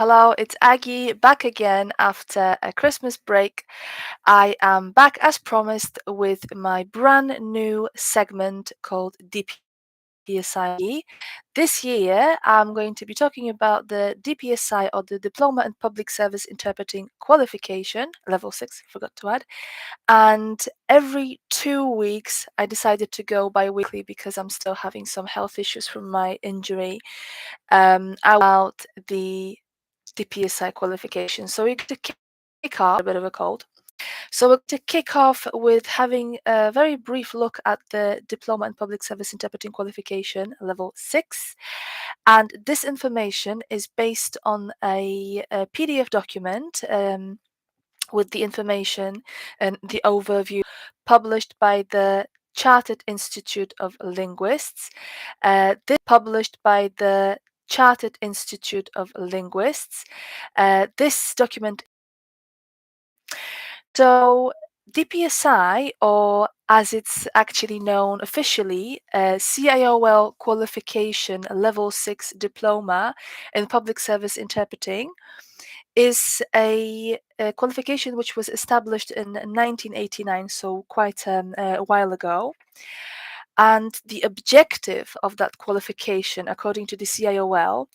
Hello, it's Aggie back again after a Christmas break. I am back as promised with my brand new segment called DPSI. This year, I'm going to be talking about the DPSI or the Diploma in Public Service Interpreting Qualification, level 6, forgot to add. And every 2 weeks, I decided to go bi-weekly because I'm still having some health issues from my injury. About the DPSI qualification. So we're going to kick off a bit of a cold. So we're going to kick off with having a very brief look at the Diploma in Public Service Interpreting Qualification, level 6. And this information is based on a PDF document with the information and the overview published by the Chartered Institute of Linguists. This published by the Chartered Institute of Linguists. This document. So DPSI, or as it's actually known officially, CIOL Qualification Level 6 Diploma in Public Service Interpreting, is a qualification which was established in 1989, so quite a while ago. And the objective of that qualification, according to the CIOL,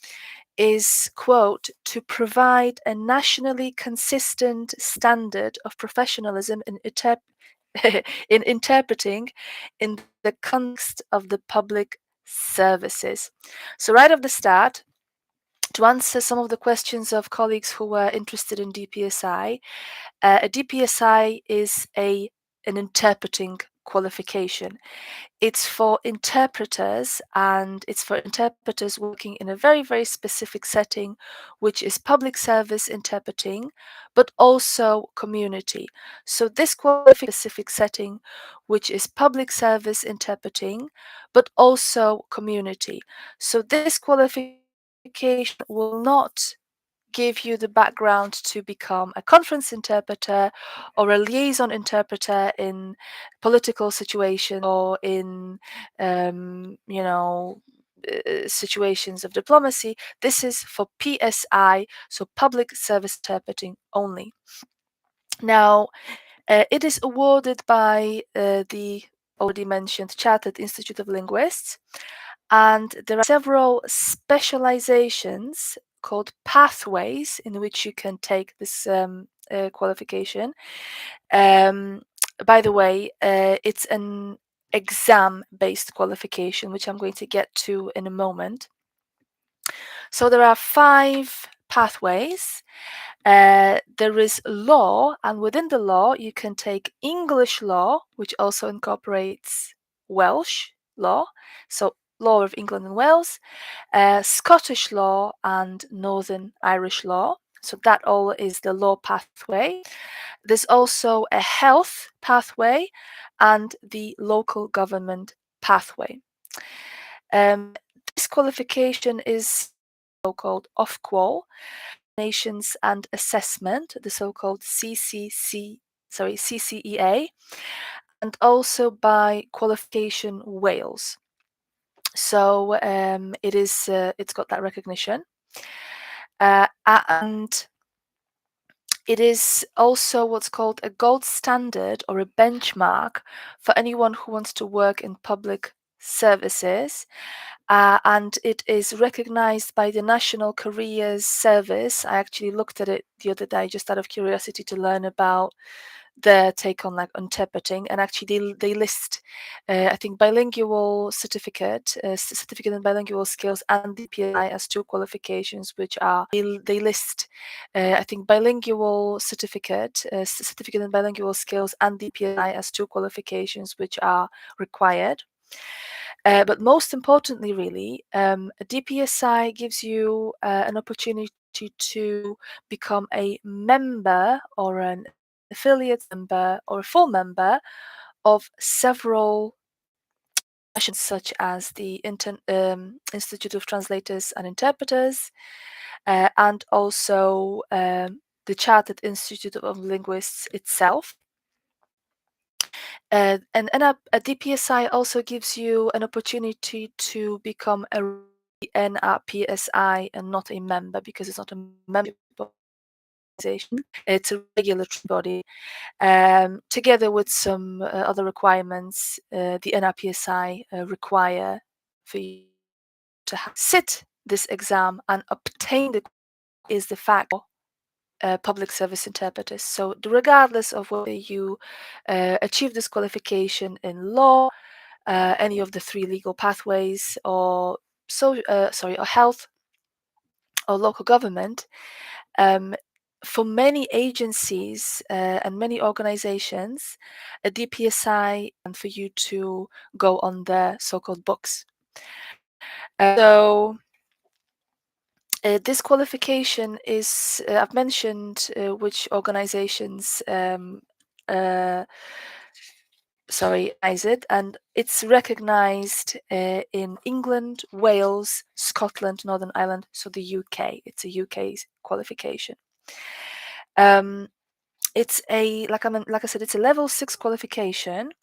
is, quote, to provide a nationally consistent standard of professionalism in, in interpreting in the context of the public services. So right off the start, to answer some of the questions of colleagues who were interested in DPSI, a DPSI is an interpreting qualification. It's for interpreters, and it's for interpreters working in a very, very specific setting, which is public service interpreting, but also community. So this qualification specific setting, which is public service interpreting, but also community. So this qualification will not give you the background to become a conference interpreter or a liaison interpreter in political situations or in, situations of diplomacy. This is for PSI, so public service interpreting only. Now, it is awarded by the already mentioned Chartered Institute of Linguists, and there are several specializations called pathways in which you can take this qualification. By the way, it's an exam-based qualification, which I'm going to get to in a moment. So there are 5 pathways. There is law, and within the law, you can take English law, which also incorporates Welsh law, so law of England and Wales, Scottish law, and Northern Irish law. So that all is the law pathway. There's also a health pathway and the local government pathway. This qualification is so-called off-qual Nations and Assessment, the so-called CCEA, and also by Qualification Wales. So it's got that recognition, and it is also what's called a gold standard or a benchmark for anyone who wants to work in public services. And it is recognized by the National Careers Service. I actually looked at it the other day just out of curiosity to learn about their take on like interpreting, and actually they list I think bilingual certificate in bilingual skills and DPI as 2 qualifications, which are they list I think bilingual certificate in bilingual skills and DPI as 2 qualifications which are required. But most importantly, really, a DPSI gives you an opportunity to become a member or an affiliate member or a full member of several nations, such as the Institute of Translators and Interpreters, and also the Chartered Institute of Linguists itself. And a DPSI also gives you an opportunity to become a NRPSI and not a member, because it's not a membership organization. It's a regulatory body. Together with some other requirements, the NRPSI require for you to sit this exam and obtain the is the fact public service interpreters. So regardless of whether you achieve this qualification in law, any of the three legal pathways, or or health or local government, for many agencies and many organizations, a DPSI and for you to go on the so-called books. So this qualification is, I've mentioned which organizations recognize it, and it's recognized in England, Wales, Scotland, Northern Ireland, so the UK. It's a UK qualification. It's like I said, it's a level 6 qualification,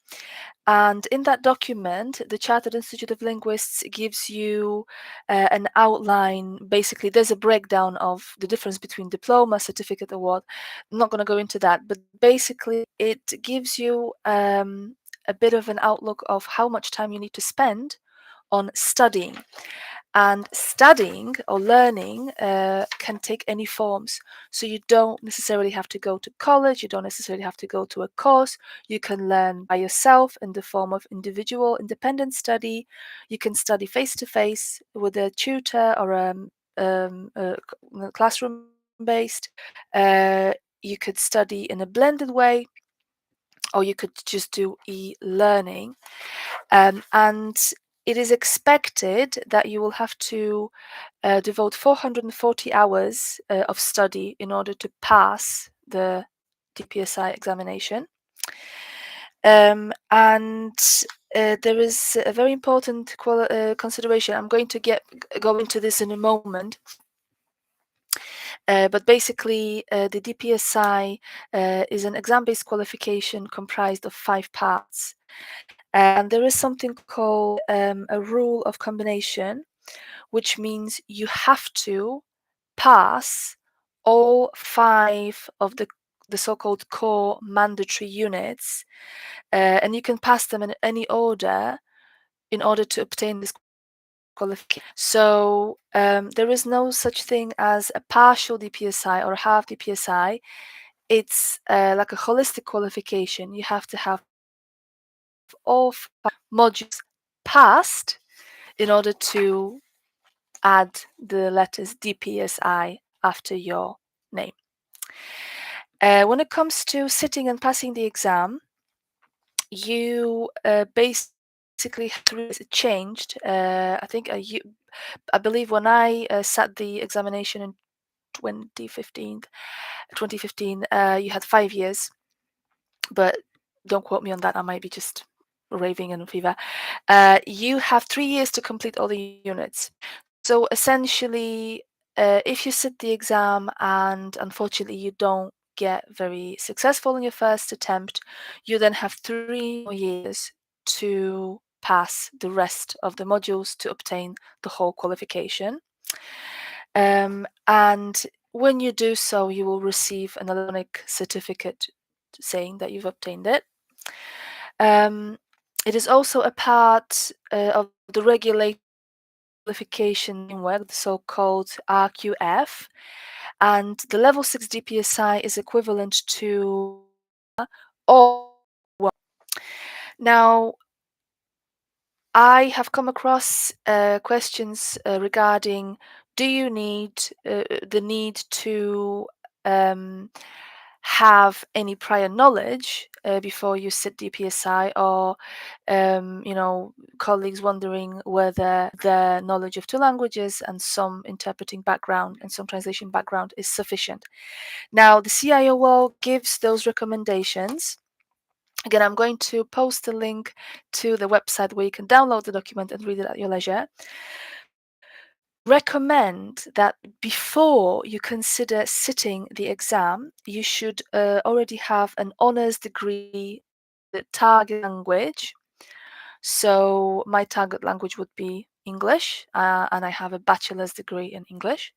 and in that document, the Chartered Institute of Linguists gives you an outline. Basically, there's a breakdown of the difference between diploma, certificate, award. I'm not going to go into that, but basically, it gives you a bit of an outlook of how much time you need to spend on studying. And studying or learning can take any forms. So you don't necessarily have to go to college, you don't necessarily have to go to a course. You can learn by yourself in the form of individual independent study. You can study face to face with a tutor or classroom based. You could study in a blended way, or you could just do e-learning. And it is expected that you will have to devote 440 hours of study in order to pass the DPSI examination. And there is a very important consideration. I'm going to go into this in a moment. But basically, the DPSI is an exam-based qualification comprised of 5 parts. And there is something called a rule of combination, which means you have to pass all 5 of the so-called core mandatory units, and you can pass them in any order in order to obtain this qualification. So there is no such thing as a partial DPSI or a half DPSI. It's like a holistic qualification. You have to have all 5 modules passed in order to add the letters DPSI after your name. When it comes to sitting and passing the exam, you basically have to it changed. I think I believe when I sat the examination in 2015, you had 5 years, but don't quote me on that. I might be just raving in a fever. You have 3 years to complete all the units. So essentially, if you sit the exam and unfortunately you don't get very successful in your first attempt, you then have 3 more years to pass the rest of the modules to obtain the whole qualification. And when you do so, you will receive an electronic certificate saying that you've obtained it. It is also a part of the regulatory qualification framework, the so-called RQF, and the level 6 DPSI is equivalent to all. Now, I have come across questions regarding, do you need the need to have any prior knowledge before you sit DPSI, or colleagues wondering whether the knowledge of 2 languages and some interpreting background and some translation background is sufficient. Now, the CIOL gives those recommendations. Again, I'm going to post a link to the website where you can download the document and read it at your leisure. Recommend that before you consider sitting the exam, you should already have an honors degree in the target language. So my target language would be English, and I have a bachelor's degree in English.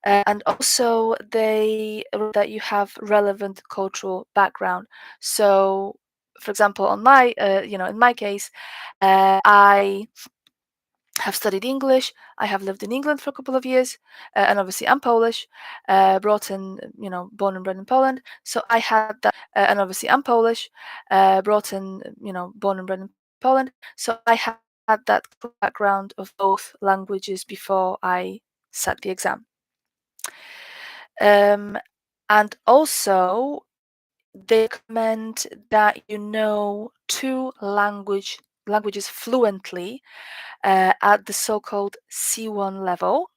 And also that you have relevant cultural background. So, for example, on my, in my case, I have studied English. I have lived in England for a couple of years, and obviously I'm Polish, born and bred in Poland. So I had that, and obviously I'm Polish, born and bred in Poland. So I had that background of both languages before I sat the exam. And also, they recommend that you know two languages fluently at the so-called C1 level.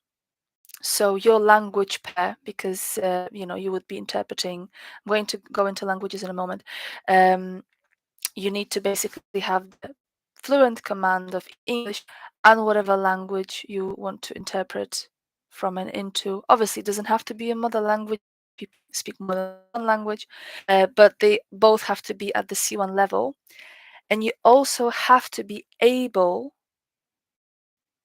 So your language pair, because you would be interpreting. I'm going to go into languages in a moment. You need to basically have the fluent command of English and whatever language you want to interpret from and into. Obviously, it doesn't have to be a mother language. People speak more than one language, but they both have to be at the C1 level. And you also have to be able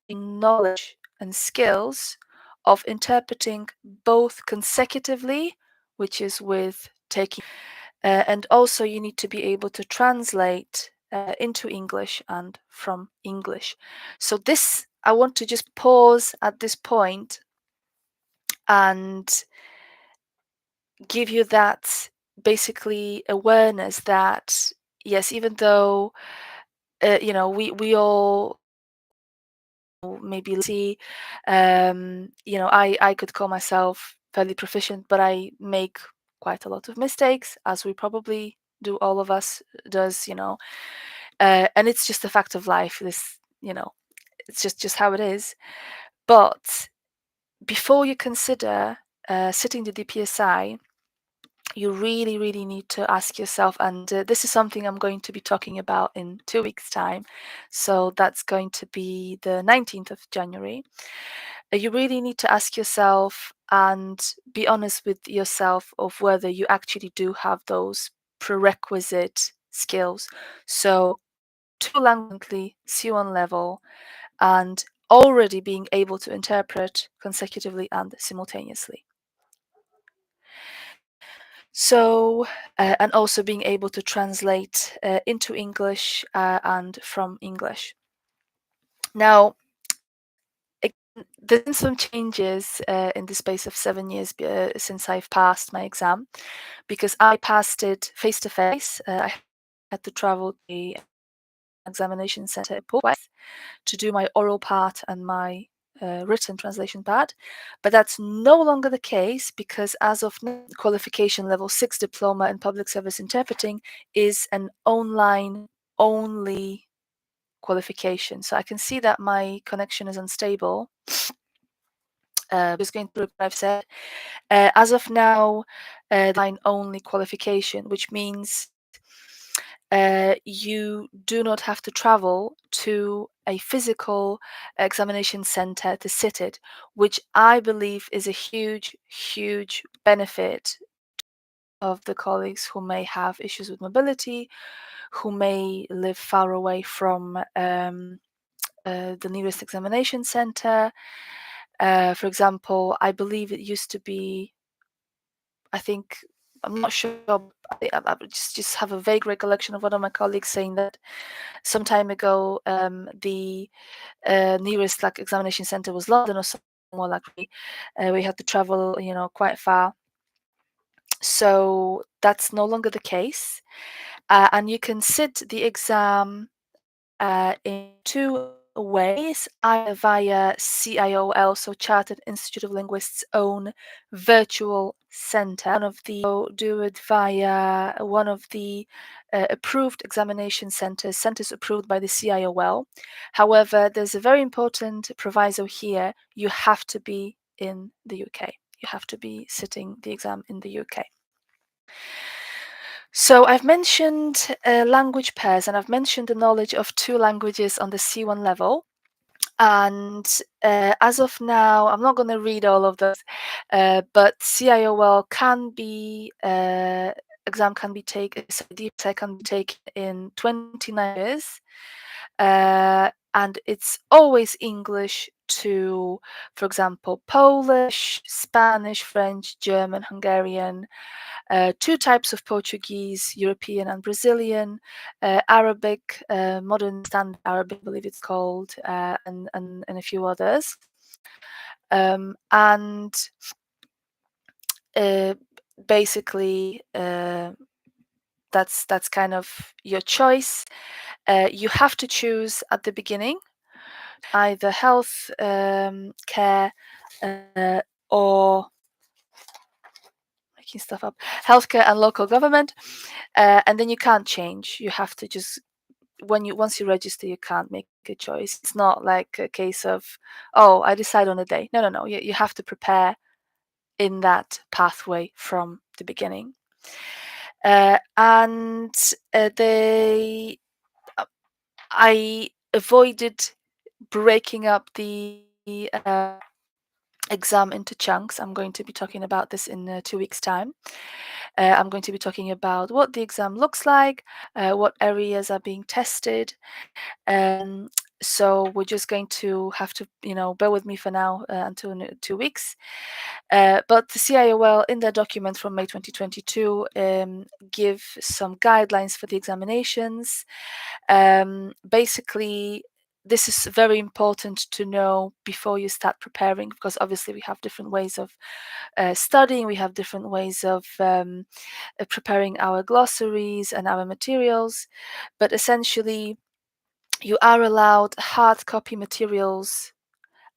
knowledge and skills of interpreting both consecutively, which is with taking, and also you need to be able to translate into English and from English. So this, I want to just pause at this point and give you that basically awareness that yes, even though we all maybe see, I could call myself fairly proficient, but I make quite a lot of mistakes, as we probably do, all of us does, and it's just a fact of life. It's just how it is. But before you consider sitting the DPSI, you really, really need to ask yourself, and this is something I'm going to be talking about in 2 weeks' time. So that's going to be the 19th of January. You really need to ask yourself and be honest with yourself of whether you actually do have those prerequisite skills. So, two language C1 level, and already being able to interpret consecutively and simultaneously. So, and also being able to translate into English and from English. Now, there's been some changes in the space of 7 years since I've passed my exam, because I passed it face to face. I had to travel to the examination center twice to do my oral part and my written translation part, but that's no longer the case, because as of now, qualification level 6 diploma in public service interpreting is an online only qualification. So I can see that my connection is unstable. Just going through what I've said. As of now, the online only qualification, which means you do not have to travel to a physical examination center to sit it, which I believe is a huge, huge benefit of the colleagues who may have issues with mobility, who may live far away from the nearest examination center. For example, I believe it used to be, I think, I'm not sure, I just have a vague recollection of one of my colleagues saying that some time ago, the nearest examination center was London or something more likely. We had to travel, quite far. So that's no longer the case, and you can sit the exam in two ways, either via CIOL, so Chartered Institute of Linguists' own virtual center. Do it via one of the approved examination centers approved by the CIOL. However, there's a very important proviso here. You have to be in the UK. You have to be sitting the exam in the UK. So I've mentioned language pairs, and I've mentioned the knowledge of two languages on the C1 level. And as of now, I'm not going to read all of those, but CIOL can be exam can be taken, so DPSI can be taken in 20 languages, and it's always English to, for example, Polish, Spanish, French, German, Hungarian, 2 types of Portuguese, European and Brazilian, Arabic, Modern Standard Arabic, I believe it's called, and a few others. And basically, that's kind of your choice. You have to choose at the beginning either health care or making stuff up, healthcare and local government, and then you can't change. You have to just once you register, you can't make a choice. It's not like a case of, oh, I decide on a day. No. You have to prepare in that pathway from the beginning. And I avoided breaking up the exam into chunks. I'm going to be talking about this in 2 weeks' time. I'm going to be talking about what the exam looks like, what areas are being tested. So we're just going to have to, bear with me for now until 2 weeks. But the CIOL in their document from May 2022 give some guidelines for the examinations. Basically, this is very important to know before you start preparing, because obviously we have different ways of studying, we have different ways of preparing our glossaries and our materials, but essentially you are allowed hard copy materials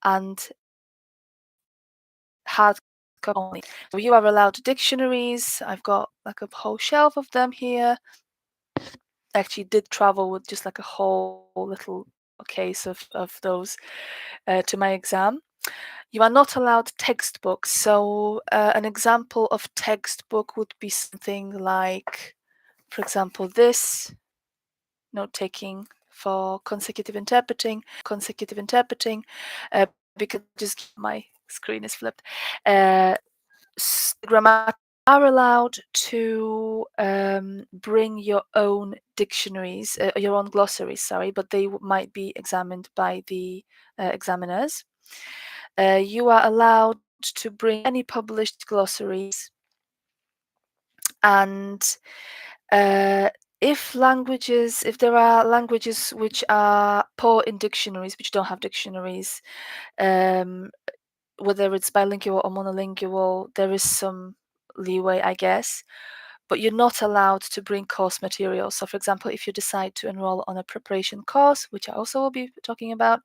and hard copy only. So you are allowed dictionaries. I've got like a whole shelf of them here. I actually did travel with just like a whole little case of those to my exam. You are not allowed textbooks. So an example of textbook would be something like, for example, this note-taking for consecutive interpreting, because just my screen is flipped. Grammar are allowed to bring your own dictionaries, your own glossaries, sorry, but they might be examined by the examiners. You are allowed to bring any published glossaries, and if there are languages which are poor in dictionaries, which don't have dictionaries, whether it's bilingual or monolingual, there is some leeway, I guess, but you're not allowed to bring course material. So, for example, if you decide to enroll on a preparation course, which I also will be talking about,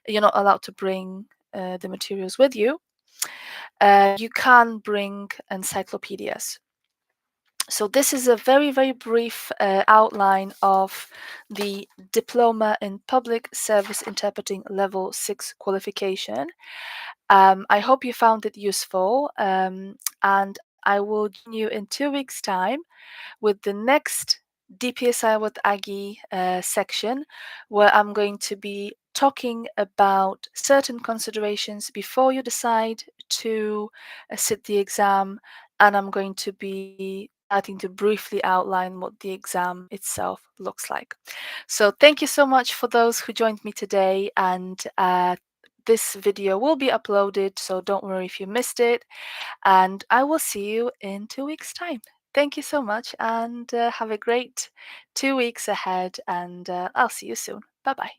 you're not allowed to bring the materials with you. You can bring encyclopedias. So this is a very, very brief outline of the Diploma in Public Service Interpreting Level 6 qualification. I hope you found it useful, and I will join you in 2 weeks' time with the next DPSI with Aggie section, where I'm going to be talking about certain considerations before you decide to sit the exam, and I'm going to be starting to briefly outline what the exam itself looks like. So thank you so much for those who joined me today, and this video will be uploaded, so don't worry if you missed it, and I will see you in 2 weeks' time. Thank you so much, and have a great 2 weeks ahead, and I'll see you soon. Bye-bye.